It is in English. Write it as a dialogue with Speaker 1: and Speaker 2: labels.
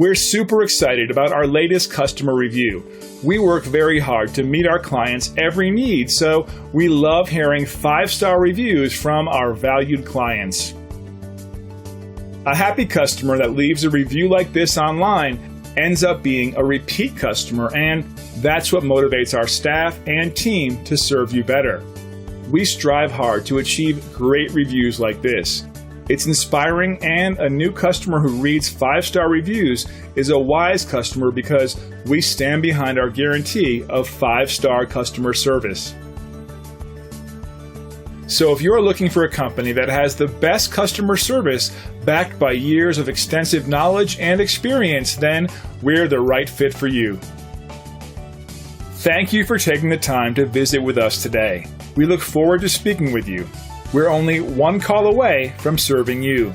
Speaker 1: We're super excited about our latest customer review. We work very hard to meet our clients' every need, so we love hearing 5-star reviews from our valued clients. A happy customer that leaves a review like this online ends up being a repeat customer, and that's what motivates our staff and team to serve you better. We strive hard to achieve great reviews like this. It's inspiring, and a new customer who reads 5-star reviews is a wise customer because we stand behind our guarantee of 5-star customer service. So if you're looking for a company that has the best customer service backed by years of extensive knowledge and experience, then we're the right fit for you. Thank you for taking the time to visit with us today. We look forward to speaking with you. We're only one call away from serving you.